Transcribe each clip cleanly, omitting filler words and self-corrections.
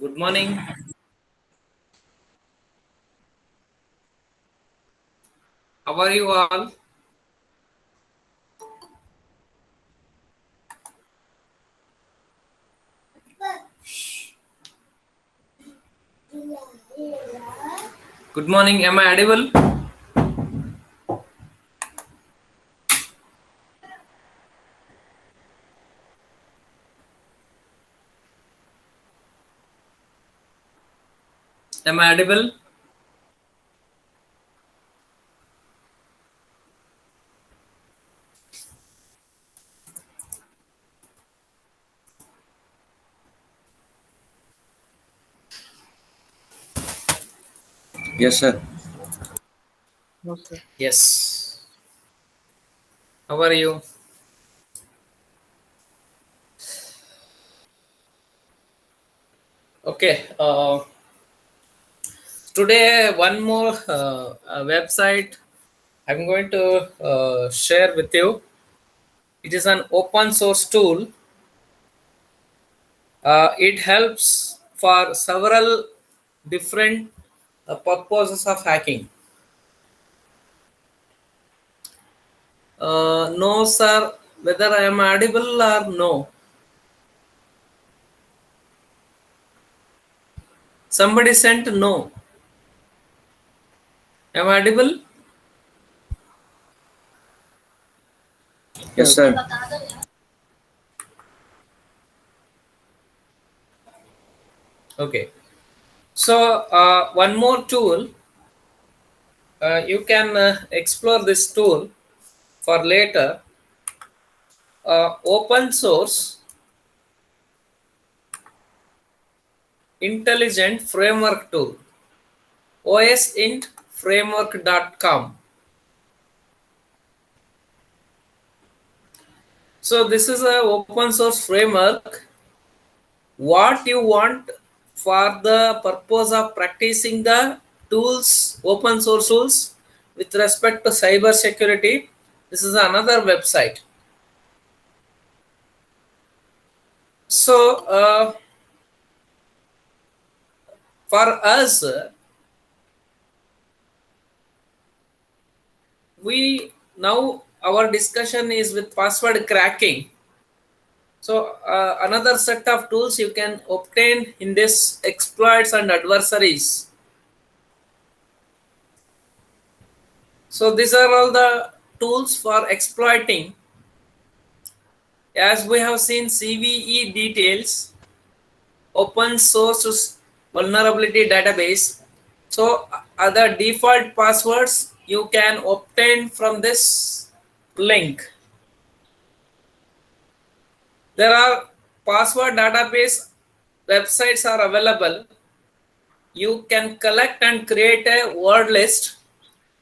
Good morning. How are you all? Good morning. Am I audible? Am I audible? Yes, sir. No, sir. Yes. How are you? Okay. Today, one more website I'm going to share with you. It is an open source tool. It helps for several different purposes of hacking. No, sir. Whether I am audible or no. Somebody sent no. Am I audible? Yes, sir. Okay. So one more tool. You can explore this tool for later. Open source intelligent framework tool. osintframework.com. So this is a open source framework. What you want for the purpose of practicing the tools, open source tools with respect to cyber security. This is another website. So for us, we now our discussion is with password cracking. So another set of tools you can obtain in this exploits and adversaries. So these are all the tools for exploiting. As we have seen CVE details, open source vulnerability database. So other default passwords you can obtain from this link. There are password database websites are available. You can collect and create a word list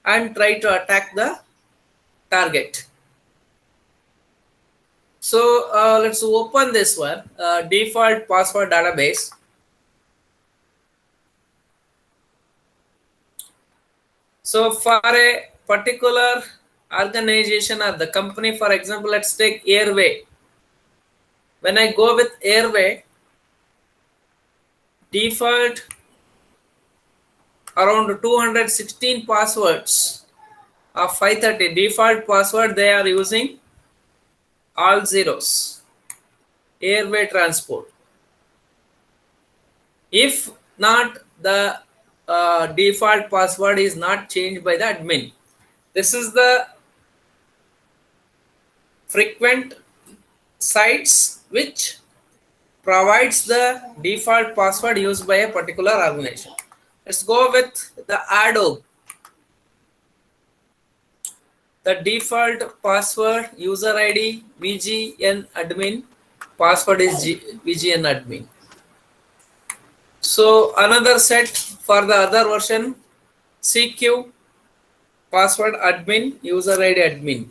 and try to attack the target. So let's open this one, default password database. So for a particular organization or the company, for example, let's take Airway. When I go with Airway, default around 216 passwords of 530 default password they are using all zeros. Airway transport. If not, the default password is not changed by the admin. This is the frequent sites which provides the default password used by a particular organization. Let's go with the Adobe. The default password, user ID, VGN admin, password is VGN admin. So another set for the other version, CQ, password admin, user ID admin.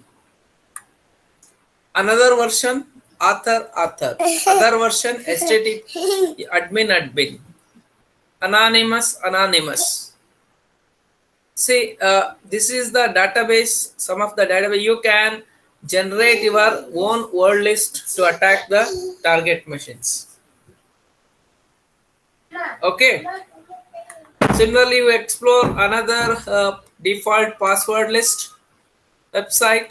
Another version, author. Other version, HTTP admin. Anonymous. See, this is the database. Some of the database you can generate your own word list to attack the target machines. Okay. Similarly, you explore another default password list website.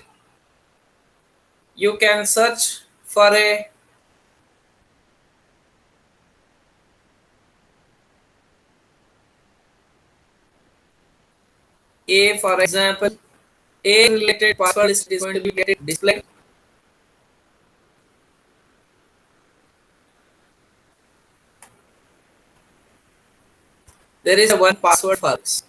You can search for for example, a related password list is going to be displayed. There is a one password for this.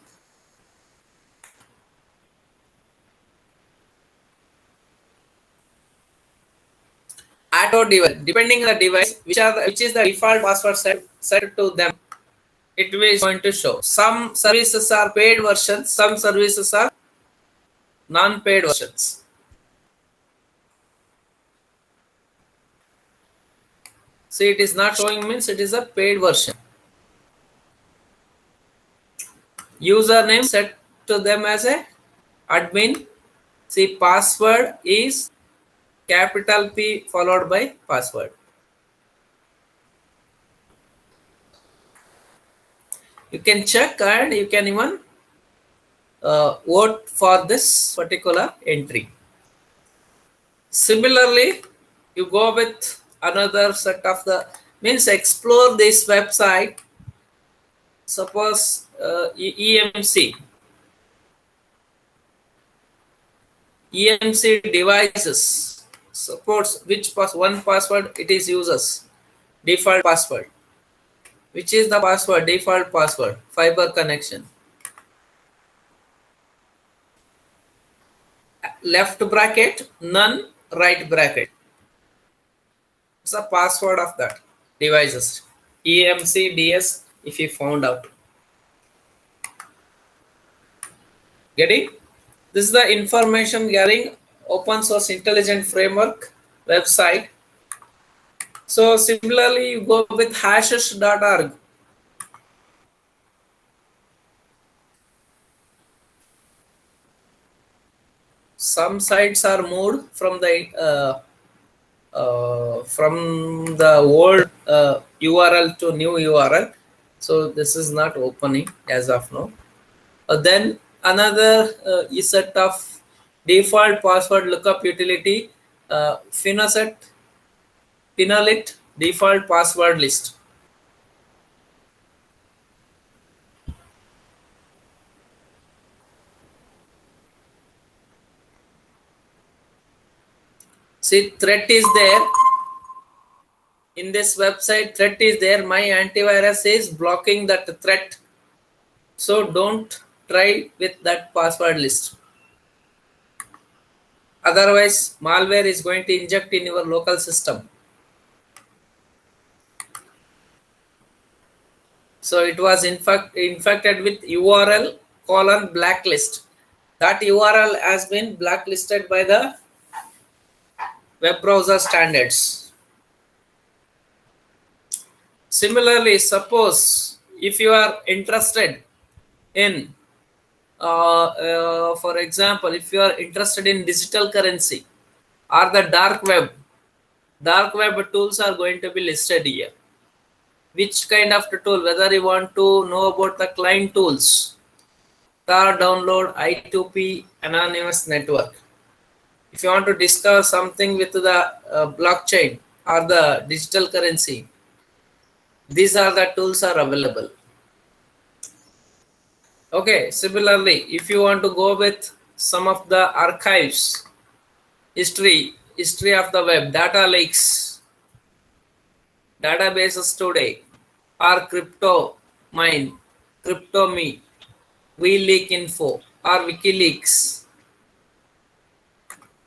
Auto device, depending on the device, which is the default password set to them, it is going to show. Some services are paid versions, some services are non-paid versions. See, it is not showing means it is a paid version. Username set to them as a admin. See, password is capital P followed by password. You can check and you can even vote for this particular entry. Similarly, you go with another set of the means explore this website. Suppose EMC devices supports which one password it is uses default password. Which is the password? Default password. Fiber connection. Left bracket, none, right bracket. It's the password of that devices. EMC DS if you found out. Getting? This is the information gathering open source intelligent framework website. So similarly, you go with hashes.org. Some sites are moved from the old URL to new URL. So this is not opening as of now. Then another set of default password lookup utility, Finalit default password list. See, threat is there. In this website, threat is there. My antivirus is blocking that threat. So don't try with that password list. Otherwise, malware is going to inject in your local system. So it was infected with URL :blacklist. That URL has been blacklisted by the web browser standards. Similarly, suppose if you are interested in, for example, if you are interested in digital currency or the dark web tools are going to be listed here. Which kind of tool? Whether you want to know about the client tools, tar download, I2P, anonymous network. If you want to discover something with the blockchain or the digital currency, these are the tools are available. Okay, similarly, if you want to go with some of the archives, history of the web, data lakes, databases today, or CryptoMine, CryptoMe, WeLeakInfo, or WikiLeaks,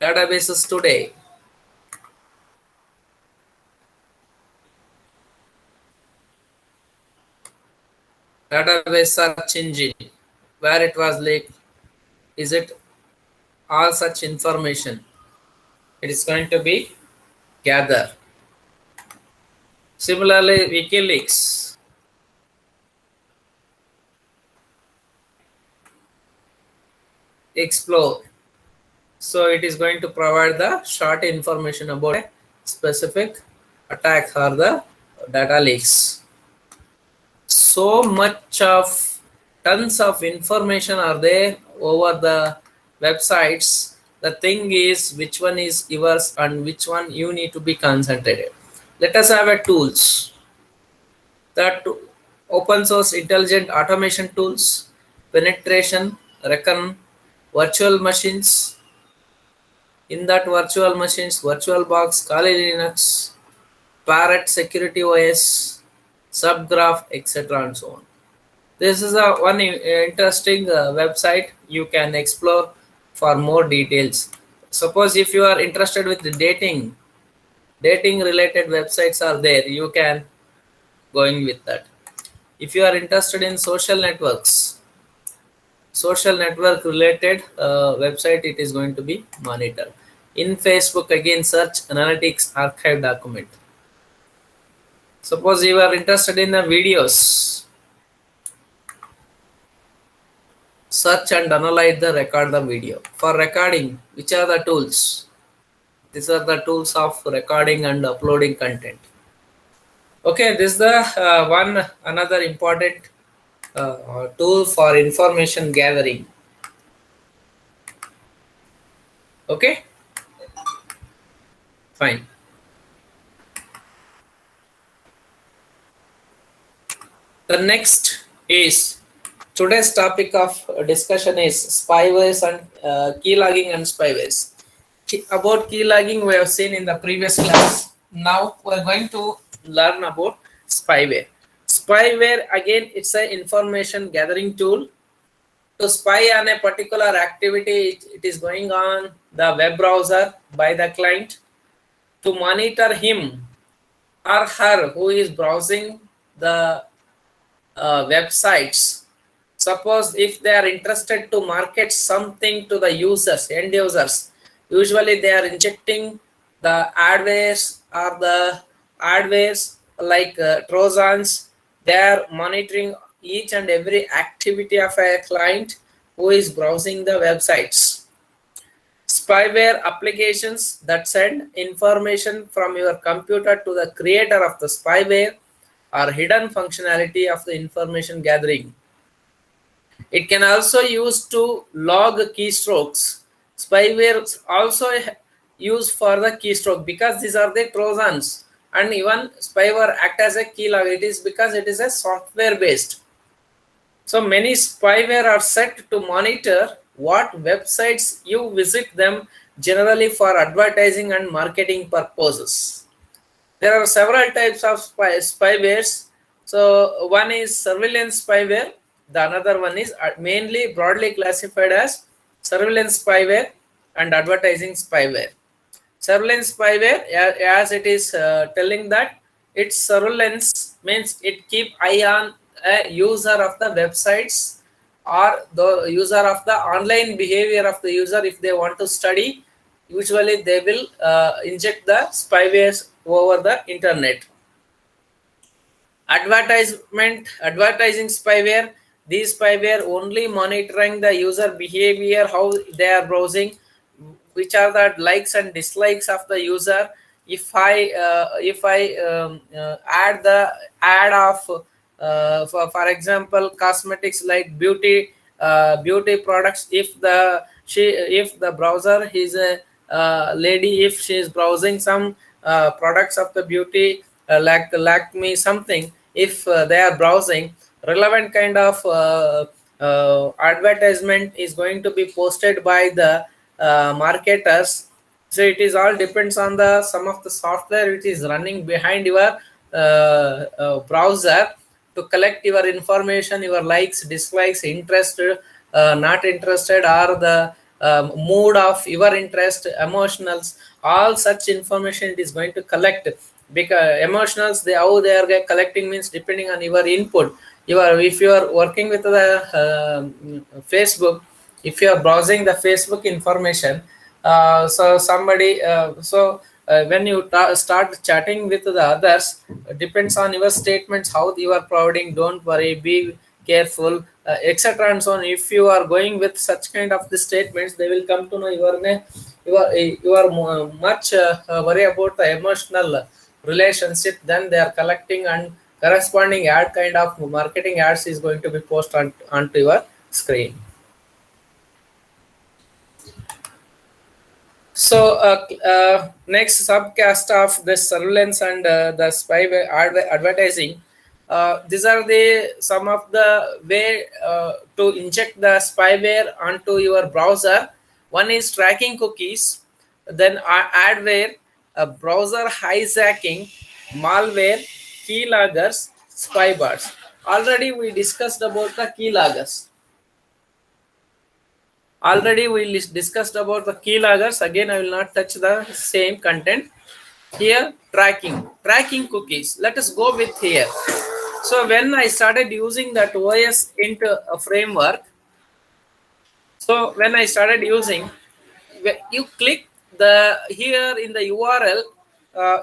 databases today. Database search engine, where it was leaked, is it all such information? It is going to be gathered. Similarly, WikiLeaks. Explore. So it is going to provide the short information about a specific attack or the data leaks. so much of tons of information are there over the websites. The thing is which one is yours and which one you need to be concentrated. Let us have a tools. That open source intelligent automation tools, penetration, reckon, virtual machines. In that virtual machines, VirtualBox, Kali Linux, Parrot Security OS, Subgraph, etc. and so on. This is a one interesting website you can explore for more details. Suppose if you are interested with the dating related websites are there, you can going with that. If you are interested in social network related website, it is going to be monitored. In Facebook, again, search analytics archive document. Suppose you are interested in the videos, search and analyze the record the video. For recording, which are the tools? These are the tools of recording and uploading content. Okay, this is the one another important tool for information gathering. Okay, fine. The next is today's topic of discussion is spywares and key logging and spywares. About key logging we have seen in the previous class. Now we are going to learn about spyware. Spyware, again, it's an information gathering tool to spy on a particular activity. It is going on the web browser by the client to monitor him or her who is browsing the websites. Suppose if they are interested to market something to the users, end users, usually they are injecting the adwares or the adwares like Trojans. They are monitoring each and every activity of a client who is browsing the websites. Spyware applications that send information from your computer to the creator of the spyware or hidden functionality of the information gathering. It can also use to log keystrokes. Spyware also used for the keystroke because these are the Trojans, and even spyware act as a key log. It is because it is a software based. So many spyware are set to monitor what websites you visit them, generally for advertising and marketing purposes. There are several types of spywares. So one is surveillance spyware. The another one is mainly broadly classified as surveillance spyware and advertising spyware. Surveillance spyware, as it is telling that its surveillance means it keep eye on a user of the websites or the user of the online behavior of the user. If they want to study, usually they will inject the spywares over the internet. Advertising spyware. These spyware only monitoring the user behavior, how they are browsing, which are the likes and dislikes of the user. If I add the ad of for example cosmetics like beauty products, if the browser is a lady, if she is browsing some products of the beauty like Lakme something, if they are browsing, relevant kind of advertisement is going to be posted by the marketers. So it is all depends on the some of the software which is running behind your browser to collect your information, your likes, dislikes, interested, not interested, or the mood of your interest, emotionals, all such information it is going to collect. Because emotionals, how they are collecting means depending on your input. If you are working with the Facebook, if you are browsing the Facebook information, so somebody when you start chatting with the others, depends on your statements how you are providing, don't worry, be careful, etc. and so on. If you are going with such kind of the statements, they will come to know you are much worry about the emotional relationship. Then they are collecting and corresponding ad kind of marketing ads is going to be posted onto your screen. So next subcast of the surveillance and the spyware advertising. These are the some of the way to inject the spyware onto your browser. One is tracking cookies, then adware, browser hijacking, malware, keyloggers, spybots. Already we discussed about the keyloggers. Already we discussed about the keyloggers. Again, I will not touch the same content. Here, tracking cookies. Let us go with here. So when I started using that OS into a framework, so when I started using, you click the here in the URL,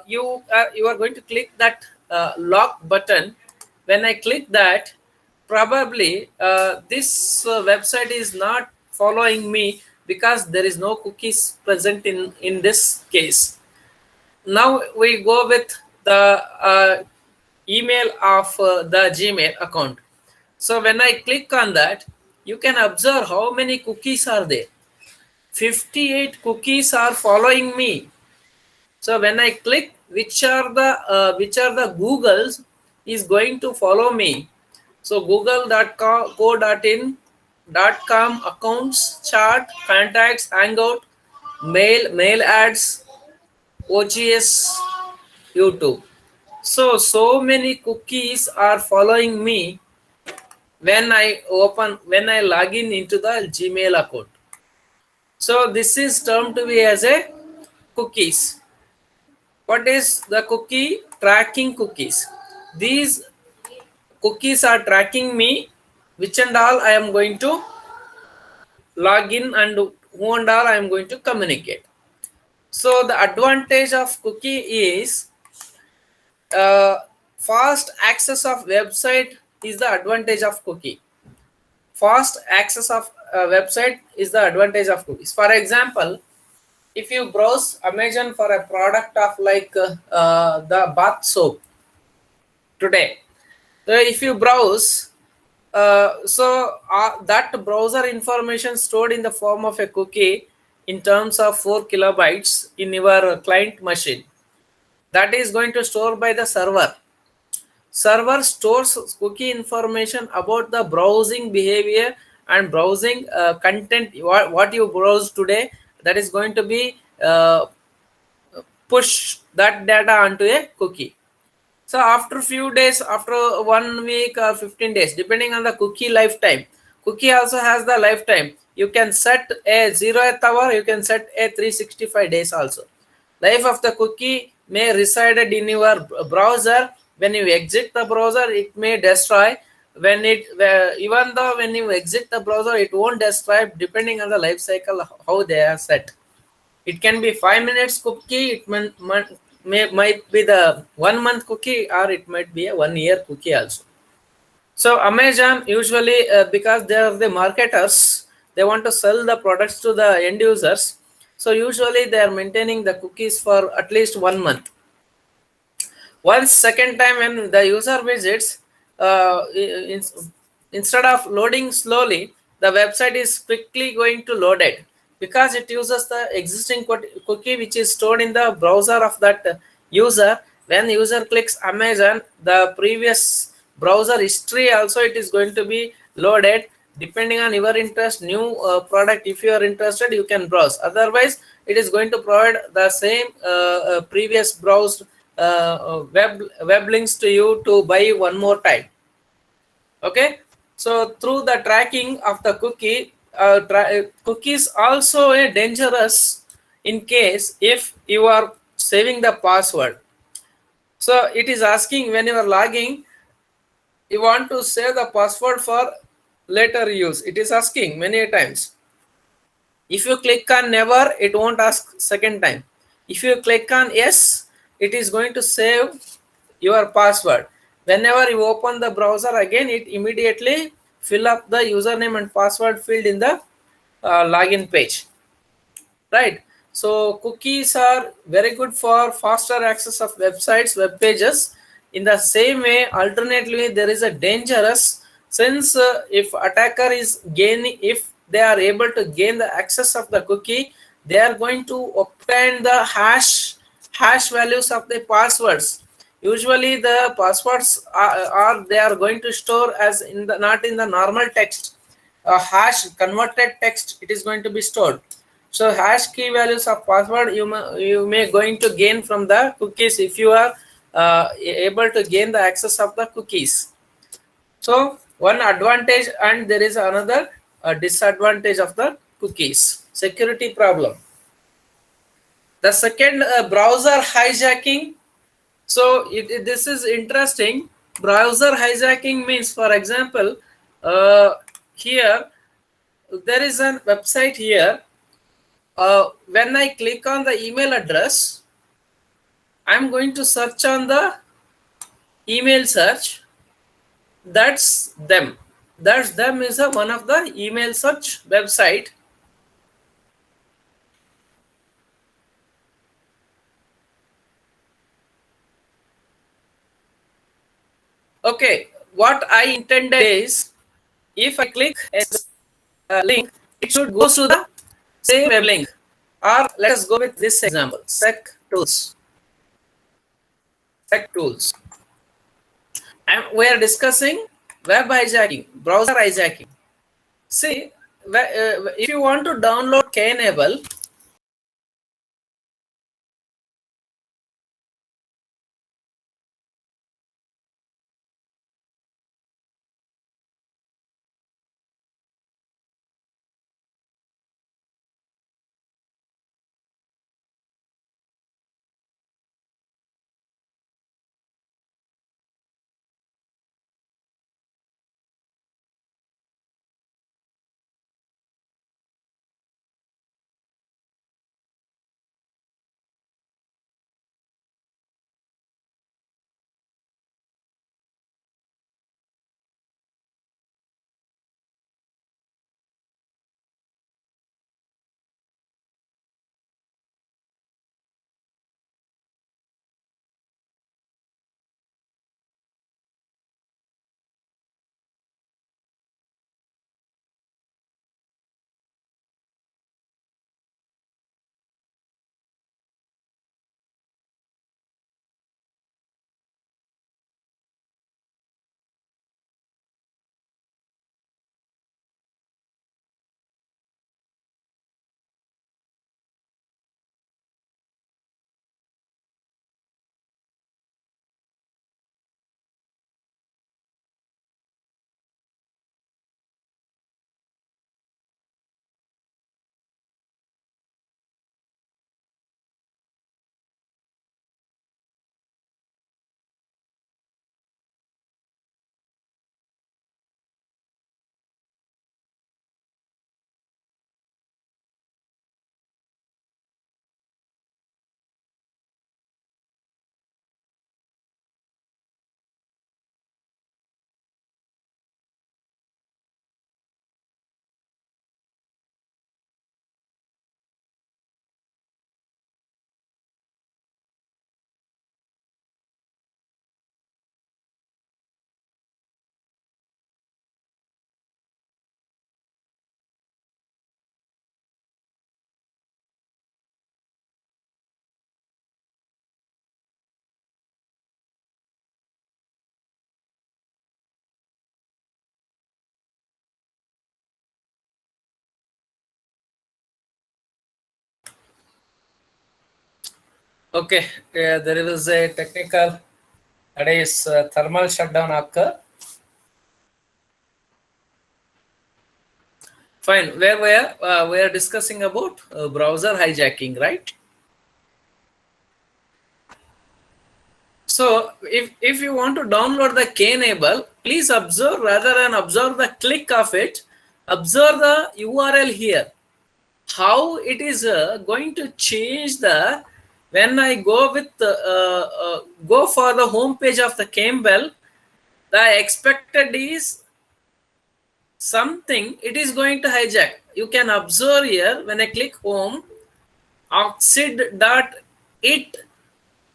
you are going to click that lock button. When I click that, probably this website is not following me because there is no cookies present in this case. Now we go with the email of the Gmail account. So when I click on that, you can observe how many cookies are there. 58 cookies are following me. So when I click which are the Googles is going to follow me. So google.co.in .com accounts, chart, contacts, hangout, mail ads, OGS, YouTube. So many cookies are following me when I log in into the Gmail account. So this is termed to be as a cookies. What is the cookie? Tracking cookies. These cookies are tracking me, which and all I am going to log in and who and all I am going to communicate. So the advantage of cookie is fast access of website is the advantage of cookie. Fast access of website is the advantage of cookies. For example, if you browse Amazon for a product of like the bath soap today, so if you browse, that browser information stored in the form of a cookie in terms of 4 kilobytes in your client machine, that is going to store by the server. Server stores cookie information about the browsing behavior and browsing content. What you browse today, that is going to be push that data onto a cookie. So after few days, after 1 week or 15 days, depending on the cookie lifetime, cookie also has the lifetime. You can set a 0th hour, you can set a 365 days also. Life of the cookie may reside in your browser. When you exit the browser, it may destroy. Even though when you exit the browser, it won't destroy, depending on the life cycle how they are set. It can be 5 minutes cookie. It might be the 1 month cookie, or it might be a 1 year cookie also. So Amazon usually because they are the marketers, they want to sell the products to the end users. So usually they are maintaining the cookies for at least 1 month. Once second time when the user visits, instead of loading slowly, the website is quickly going to load it because it uses the existing cookie which is stored in the browser of that user. When the user clicks Amazon, the previous browser history also it is going to be loaded. Depending on your interest, new product, if you are interested, you can browse. Otherwise, it is going to provide the same previous browsed web links to you to buy one more time. Okay, so through the tracking of the cookie, cookies also dangerous in case if you are saving the password. So it is asking when you are logging, you want to save the password for later use. It is asking many times. If you click on never, it won't ask second time. If you click on yes, it is going to save your password. Whenever you open the browser again, it immediately fill up the username and password field in the login page, right? So cookies are very good for faster access of websites, web pages. In the same way, alternately, there is a dangerous, since if attacker is gaining, if they are able to gain the access of the cookie, they are going to obtain the hash values of the passwords. Usually the passwords are they are going to store as in the, not in the normal text, a hash converted text, it is going to be stored. So hash key values of password you may going to gain from the cookies if you are able to gain the access of the cookies. So one advantage, and there is another disadvantage of the cookies. Security problem. The second, browser hijacking. So this is interesting. Browser hijacking means, for example, here there is a website here. When I click on the email address, I'm going to search on the email search. That's them. That's them is one of the email search website. Okay, what I intended is, if I click a link, it should go to the same web link. Or let us go with this example, SecTools. SecTools. And we are discussing web hijacking, browser hijacking. See, if you want to download Kenable, okay, there is a technical, that is thermal shutdown occur. Fine, where we are discussing about browser hijacking, right? So if you want to download the Kenable, please observe, rather than observe the click of it, observe the URL here. How it is going to change the, when I go with go for the home page of the Kemble, the expected is something, it is going to hijack. You can observe here when I click home, oxid.it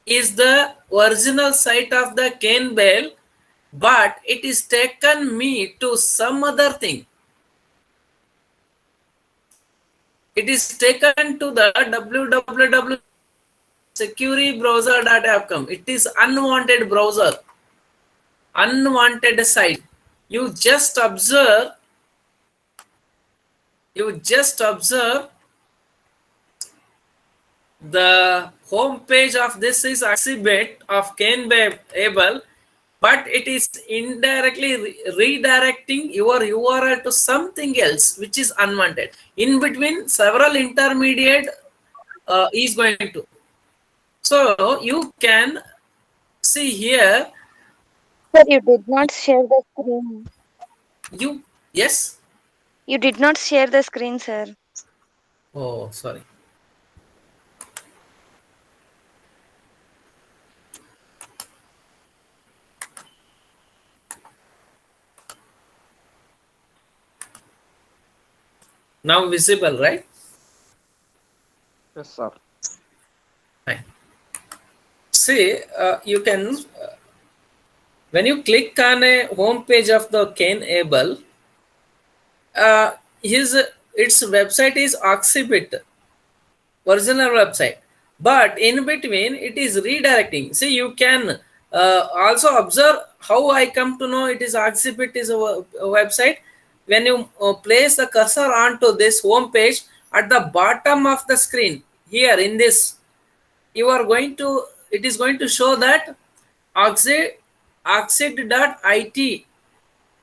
is the original site of the cane bale, but it is taken me to some other thing. It is taken to the www securitybrowser.com. It is unwanted browser, unwanted site. You just observe the home page of this is exhibit of Cane Able, but it is indirectly redirecting your URL to something else which is unwanted. In between, several intermediate is going to. So you can see here. Sir, you did not share the screen. Yes. You did not share the screen, sir. Oh, sorry. Now visible, right? Yes, sir. Fine. See, you can when you click on a home page of the Cane Able, its website is Oxybit, original website, but in between it is redirecting. See, you can also observe how I come to know it is Oxybit is a website. When you place the cursor onto this home page, at the bottom of the screen here in this, you are going to, it is going to show that oxid.it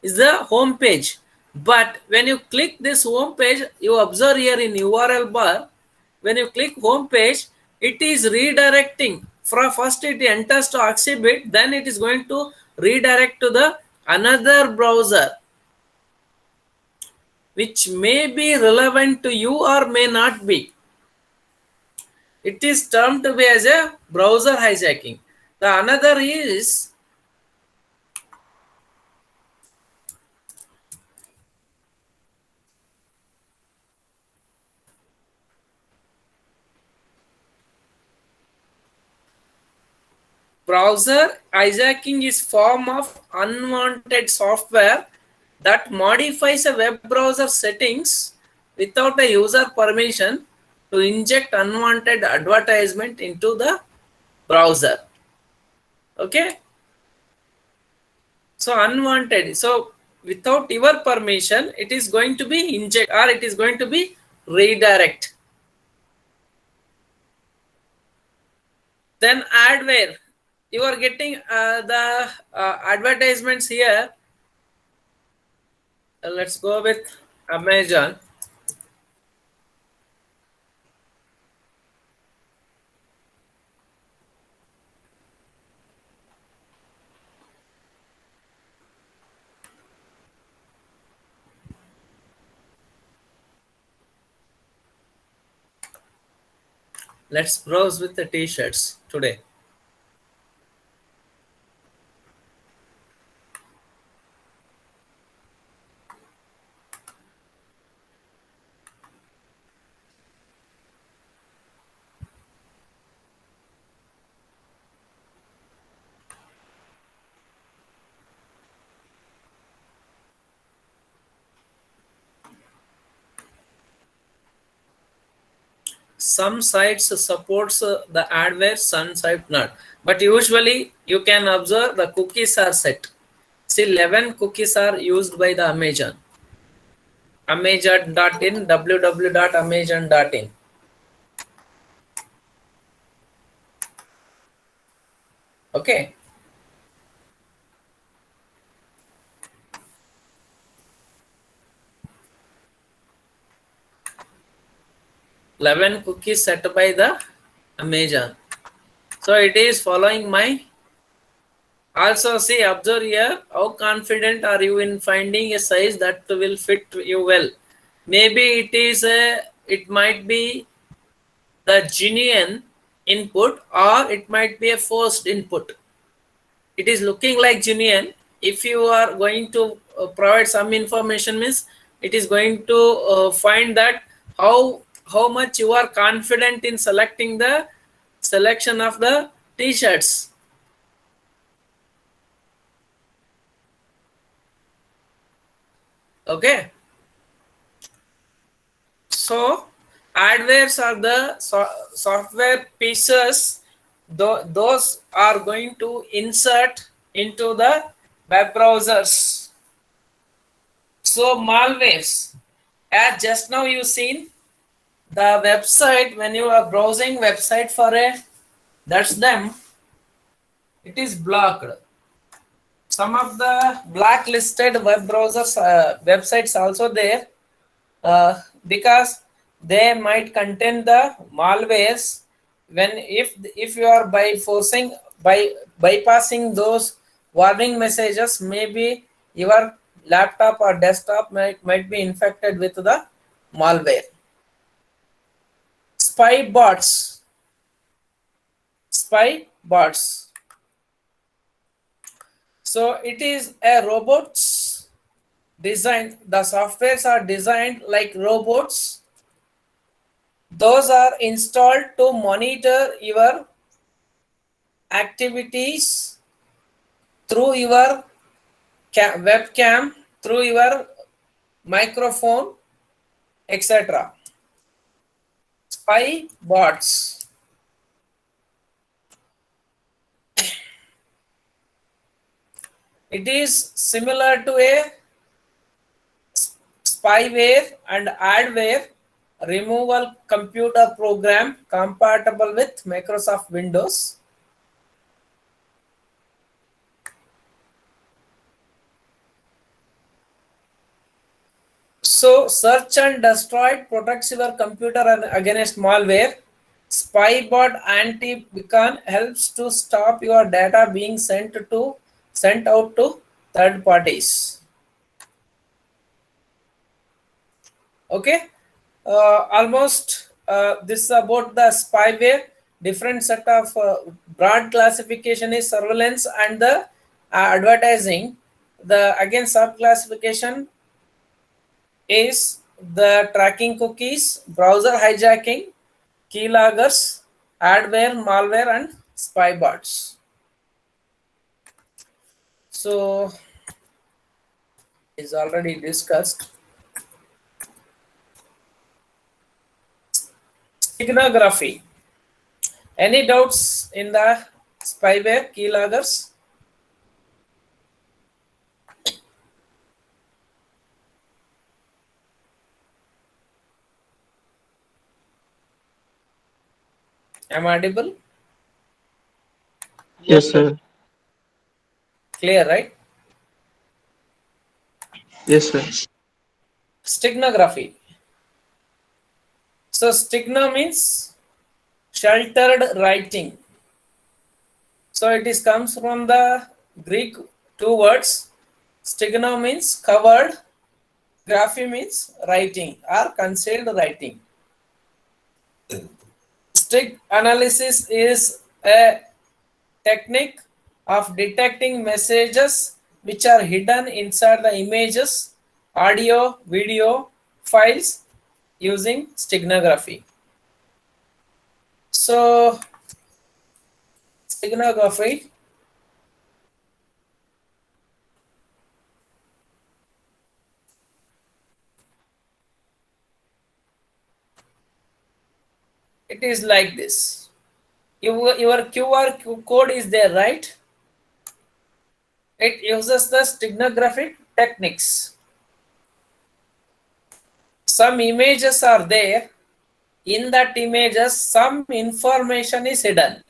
is the home page. But when you click this home page, you observe here in URL bar, when you click home page, it is redirecting. From first it enters to Oxybit, then it is going to redirect to the another browser, which may be relevant to you or may not be. It is termed to be as a browser hijacking. The another is browser hijacking is form of unwanted software that modifies a web browser settings without a user permission to inject unwanted advertisement into the browser. Okay. So unwanted. So without your permission, it is going to be inject or it is going to be redirect. Then adware. You are getting the advertisements here. Let's go with Amazon. Let's browse with the t-shirts today. Some sites supports the adware, some site not. But usually you can observe the cookies are set. See, 11 cookies are used by the Amazon. Amazon.in, www.amazon.in. Okay. Eleven cookies set by the Amazon. So it is following my. Also see, observe here, how confident are you in finding a size that will fit you well. Maybe it might be the genuine input or it might be a forced input. It is looking like genuine. If you are going to provide some information, means it is going to find that how much you are confident in selecting the selection of the t-shirts. Okay. So adwares are the software pieces. Those are going to insert into the web browsers. So malwares, as just now you seen the website, when you are browsing website for a, that's them, it is blocked. Some of the blacklisted web browsers websites also there, because they might contain the malwares. When if you are by bypassing those warning messages, maybe your laptop or desktop might be infected with the malware. Spy bots. So it is a robots designed, the softwares are designed like robots. Those are installed to monitor your activities through your webcam, through your microphone, etc. Spy bots. It is similar to a spyware and adware removal computer program compatible with Microsoft Windows. So search and destroy protects your computer against malware. Spybot anti-beacon helps to stop your data being sent out to third parties. Okay, almost this is about the spyware. Different set of broad classification is surveillance and the advertising. The again sub classification is the tracking cookies, browser hijacking, keyloggers, adware, malware, and spy bots. So is already discussed. Steganography. Any doubts in the spyware keyloggers? Am I audible? Yes, sir. Clear, right? Yes, sir. Steganography. So stigma means sheltered writing. So it is comes from the Greek two words. Stigma means covered. Graphy means writing or concealed writing. Stig analysis is a technique of detecting messages which are hidden inside the images, audio, video files using steganography. So, steganography it is like this. Your QR code is there, right? It uses the steganographic techniques. Some images are there. In that images, some information is hidden.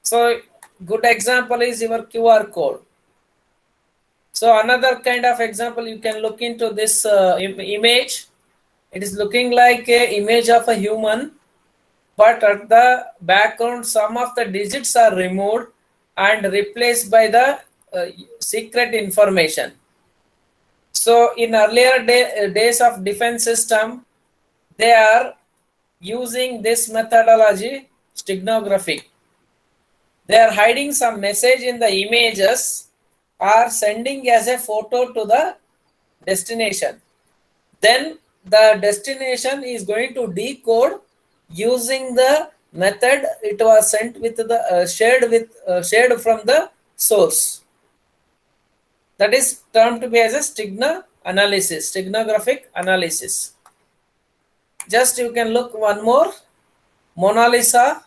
So, good example is your QR code. So, another kind of example, you can look into this image. It is looking like a image of a human, but at the background, some of the digits are removed and replaced by the secret information. So, in earlier days of defense system, they are using this methodology, steganography. They are hiding some message in the images or sending as a photo to the destination. Then the destination is going to decode using the method it was sent with the shared from the source. That is termed to be as a stignographic analysis. Just you can look one more, Mona Lisa.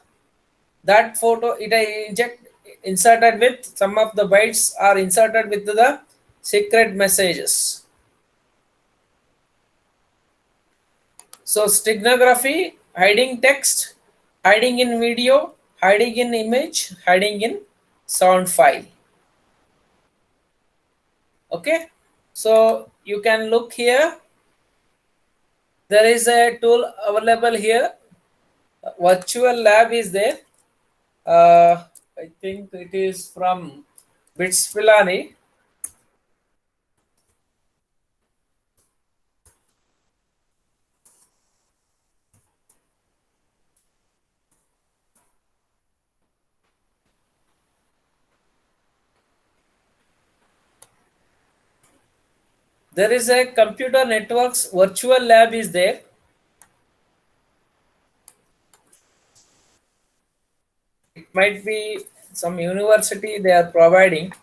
That photo it inserted with some of the bytes are inserted with the secret messages. So stignography, hiding text, hiding in video, hiding in image, hiding in sound file. Okay, so you can look here. There is a tool available here. Virtual lab is there. I think it is from Bits Pilani. There is a computer networks virtual lab is there. It might be some university they are providing.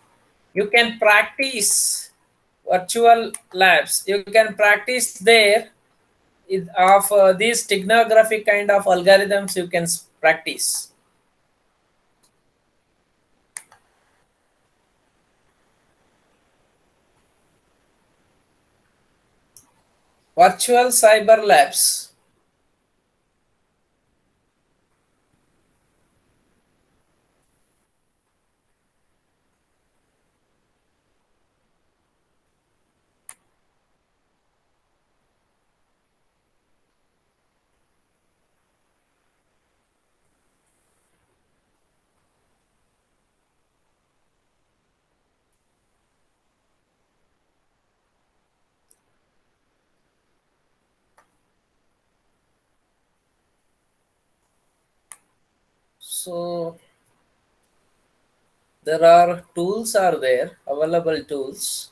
You can practice virtual labs. You can practice there of these stignographic kind of algorithms you can practice. Virtual cyber labs. So there are tools are there, available tools.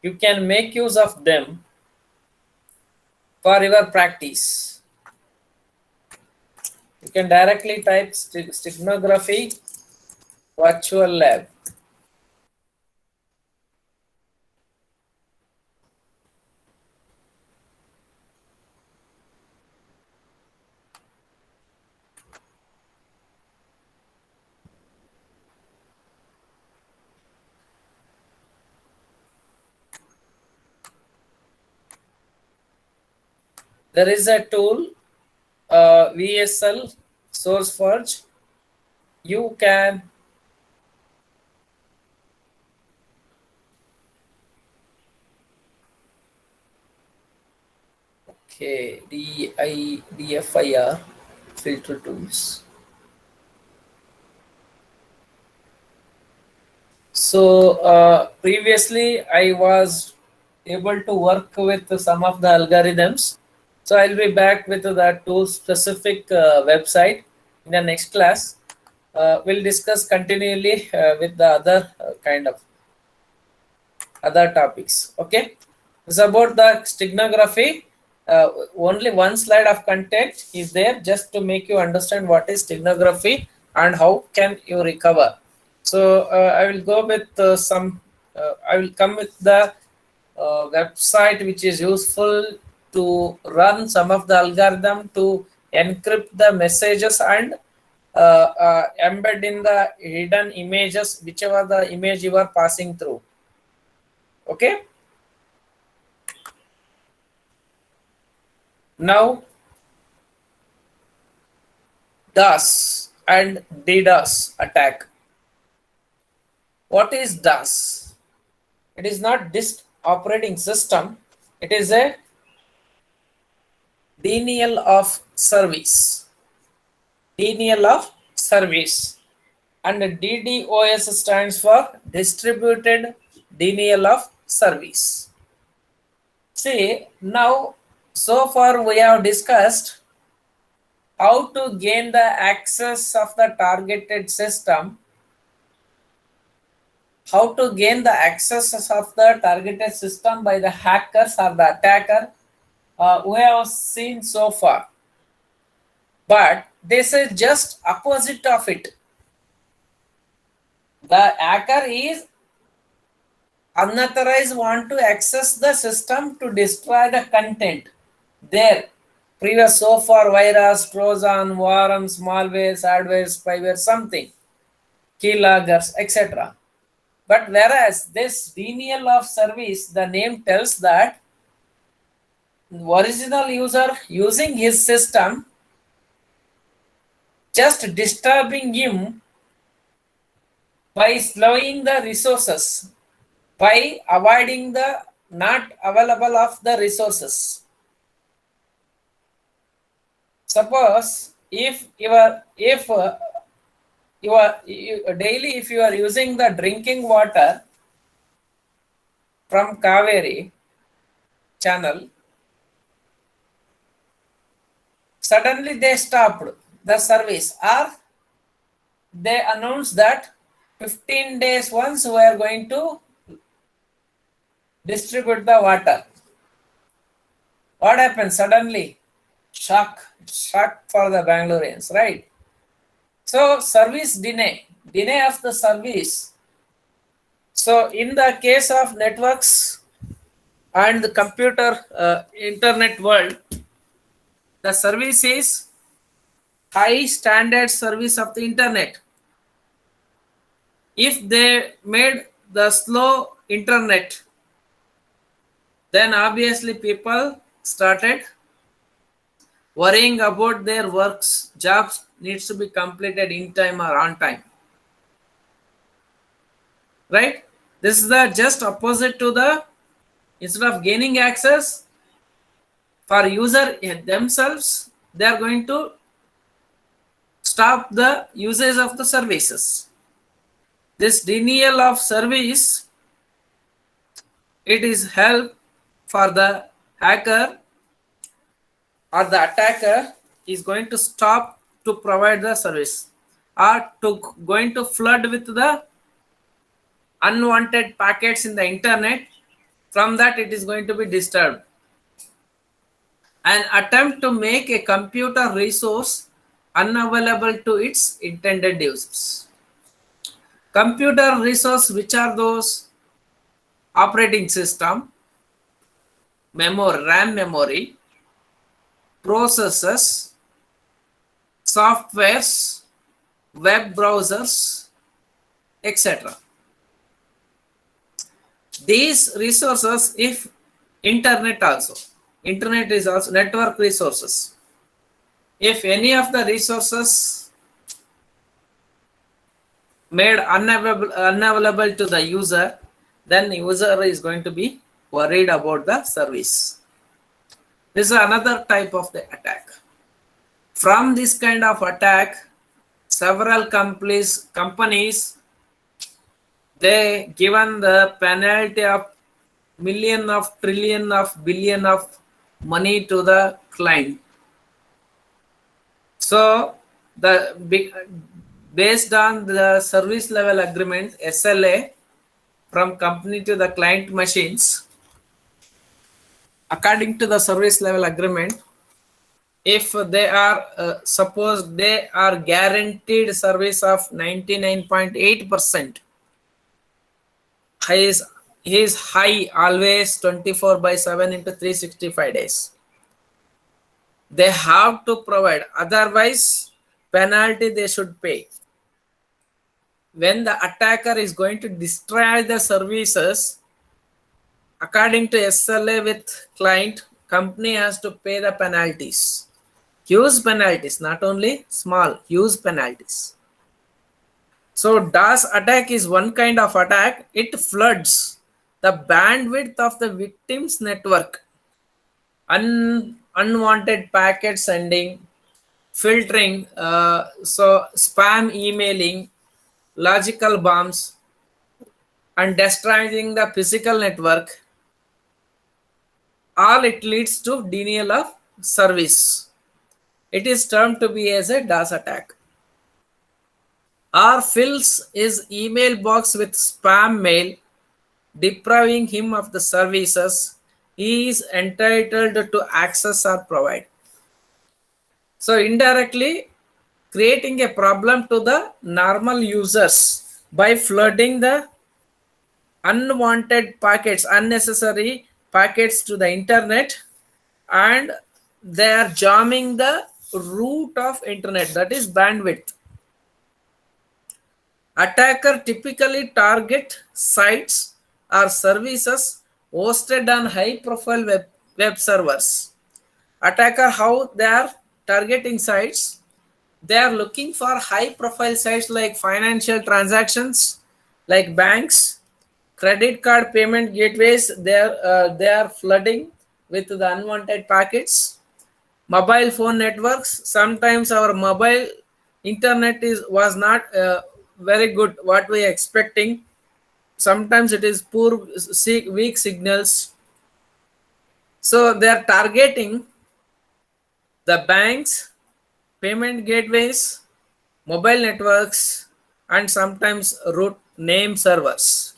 You can make use of them for your practice. You can directly type stignography virtual lab. There is a tool, VSL SourceForge. You can DFIR filter tools. So previously I was able to work with some of the algorithms. So I'll be back with the tool specific website in the next class. We'll discuss continually with the other kind of other topics. Okay, it's about the stignography. Only one slide of content is there just to make you understand what is stignography and how can you recover. So I will go with I will come with the website which is useful to run some of the algorithm to encrypt the messages and embed in the hidden images, whichever the image you are passing through. Okay. Now, DOS and DDoS attack. What is DOS? It is not disk operating system. It is a denial of service. Denial of service. And DDoS stands for distributed denial of service. See, now so far we have discussed how to gain the access of the targeted system, how to gain the access of the targeted system by the hackers or the attacker we have seen so far. But this is just opposite of it. The hacker is unauthorized want to access the system to destroy the content there. Previous so far virus, Trojan, worms, malwares, adware, spyware, something, keyloggers, etc. But whereas this denial of service, the name tells that original user using his system, just disturbing him by slowing the resources, by avoiding the not available of the resources. Suppose if daily if you are using the drinking water from Kaveri channel, suddenly they stopped the service, or they announced that 15 days once we are going to distribute the water. What happens suddenly? Shock for the Bangaloreans, right? So service deny of the service. So in the case of networks and the computer internet world, the service is high standard service of the internet. If they made the slow internet, then obviously people started worrying about their works, jobs needs to be completed in time or on time. Right? This is the just opposite to the, instead of gaining access for user themselves, they are going to stop the usage of the services. This denial of service, it is help for the hacker or the attacker is going to stop to provide the service, or to going to flood with the unwanted packets in the internet. From that it is going to be disturbed. An attempt to make a computer resource unavailable to its intended users. Computer resource, which are those? Operating system, memory, RAM memory, processors, softwares, web browsers, etc. These resources, if internet is also network resources. If any of the resources made unavailable to the user, then the user is going to be worried about the service. This is another type of the attack. From this kind of attack, several companies they given the penalty of million of trillion of billion of money to the client. So the based on the service level agreement SLA from company to the client machines, according to the service level agreement, if they are suppose they are guaranteed service of 99.8%, is high always 24/7 into 365 days. They have to provide, otherwise penalty they should pay. When the attacker is going to destroy the services, according to SLA with client, company has to pay the penalties. Huge penalties, not only small, huge penalties. So DOS attack is one kind of attack. It floods the bandwidth of the victim's network. Unwanted packet sending, filtering, so spam emailing, logical bombs, and destroying the physical network. All it leads to denial of service. It is termed to be as a DOS attack. Or fills his email box with spam mail, depriving him of the services he is entitled to access or provide. So indirectly, creating a problem to the normal users by flooding the unwanted packets, unnecessary packets to the internet, and they are jamming the root of internet, that is bandwidth. Attacker typically target sites or services hosted on high profile web servers. Attacker, how they are targeting sites? They are looking for high profile sites like financial transactions, like banks, credit card payment gateways. They are flooding with the unwanted packets. Mobile phone networks. Sometimes our mobile internet was not very good what we are expecting. Sometimes it is poor, weak signals. So they are targeting the banks, payment gateways, mobile networks, and sometimes root name servers,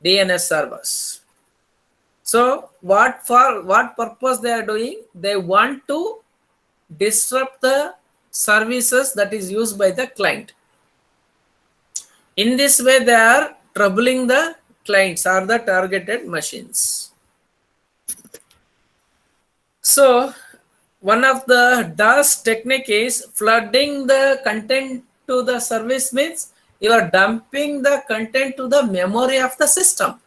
DNS servers. So what purpose they are doing? They want to disrupt the services that is used by the client. In this way, they are troubling the clients or the targeted machines. So one of the DOS technique is flooding the content to the service. Means you are dumping the content to the memory of the system.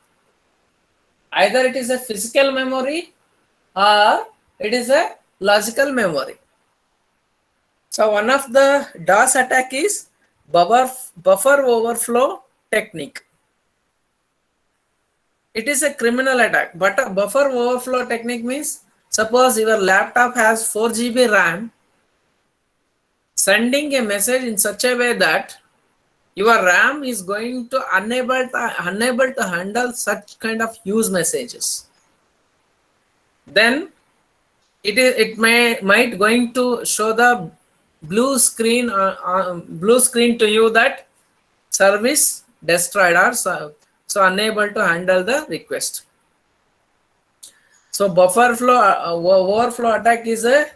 Either it is a physical memory or it is a logical memory. So one of the DOS attack is buffer overflow technique. It is a criminal attack, but a buffer overflow technique means suppose your laptop has 4 GB RAM, sending a message in such a way that your RAM is going to unable to handle such kind of huge messages. Then it might going to show the blue screen to you that service destroyed or so unable to handle the request. So buffer overflow attack is a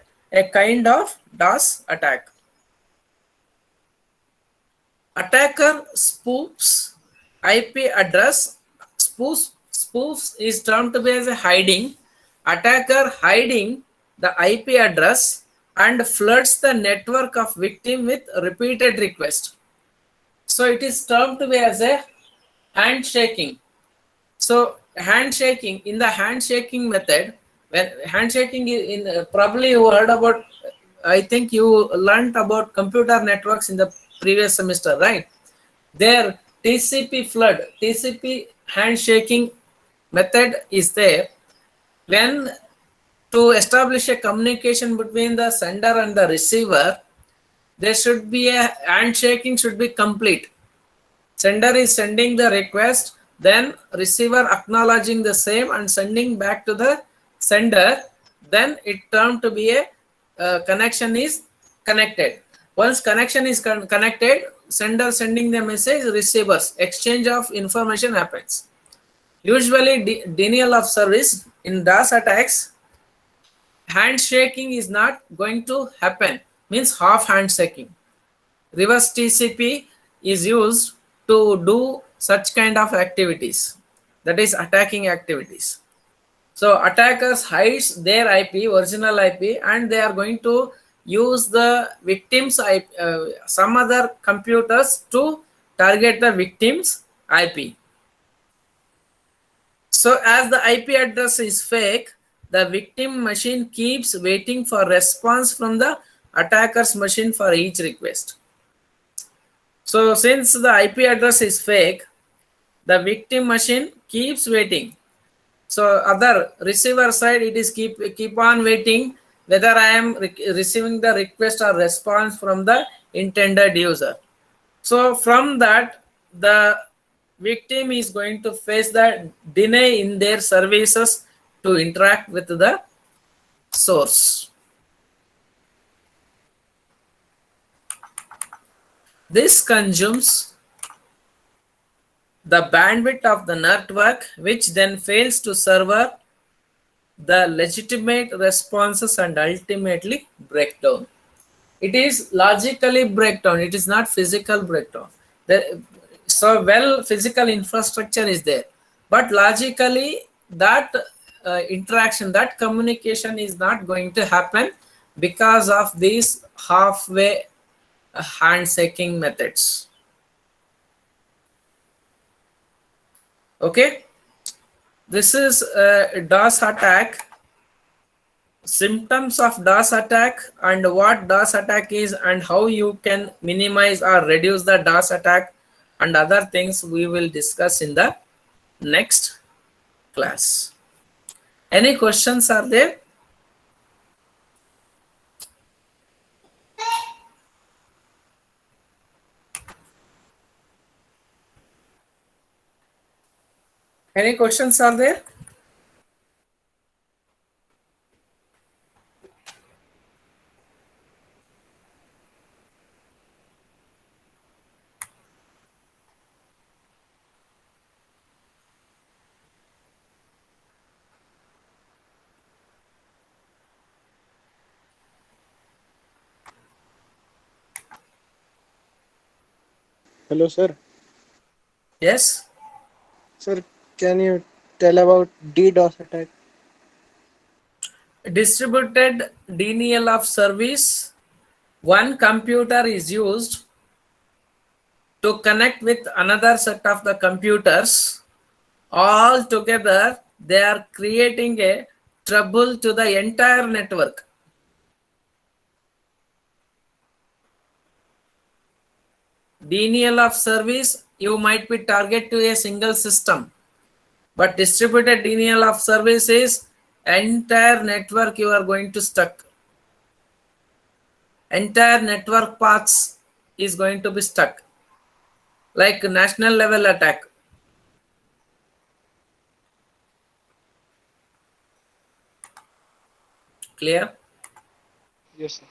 kind of DOS attack. Attacker spoofs IP address. Spoofs is termed to be as a hiding. Attacker hiding the IP address and floods the network of victim with repeated requests. So it is termed to be as a handshaking. So handshaking, in the handshaking method, when handshaking in probably you heard about, I think you learned about computer networks in the previous semester, right? There TCP flood, TCP handshaking method is there. When to establish a communication between the sender and the receiver, there should be a handshaking should be complete. Sender is sending the request, then receiver acknowledging the same and sending back to the sender, then it termed to be a connection is connected. Once connection is connected, sender sending the message, receivers exchange of information happens. Usually denial of service in DOS attacks, handshaking is not going to happen, means half handshaking. Reverse TCP is used to do such kind of activities, that is attacking activities. So attackers hides their IP, original IP, and they are going to use the victim's IP, some other computers to target the victim's IP. So as the IP address is fake, the victim machine keeps waiting for response from the attacker's machine for each request. So since the IP address is fake, the victim machine keeps waiting. So other receiver side, it is keep on waiting whether I am receiving the request or response from the intended user. So from that, the victim is going to face the delay in their services to interact with the source. This consumes the bandwidth of the network, which then fails to serve the legitimate responses and ultimately break down. It is logically breakdown. It is not physical breakdown. So well, physical infrastructure is there, but logically that interaction, that communication is not going to happen because of these halfway handshaking methods. Okay, this is a DOS attack. Symptoms of DOS attack and what DOS attack is and how you can minimize or reduce the DOS attack and other things we will discuss in the next class. Any questions are there? Any questions are there? Hello, sir. Yes. Sir, can you tell about DDoS attack? Distributed denial of service. One computer is used to connect with another set of the computers. All together, they are creating a trouble to the entire network. Denial of service, you might be target to a single system, but distributed denial of service is entire network you are going to stuck. Entire network paths is going to be stuck, like national level attack. Clear? Yes, sir.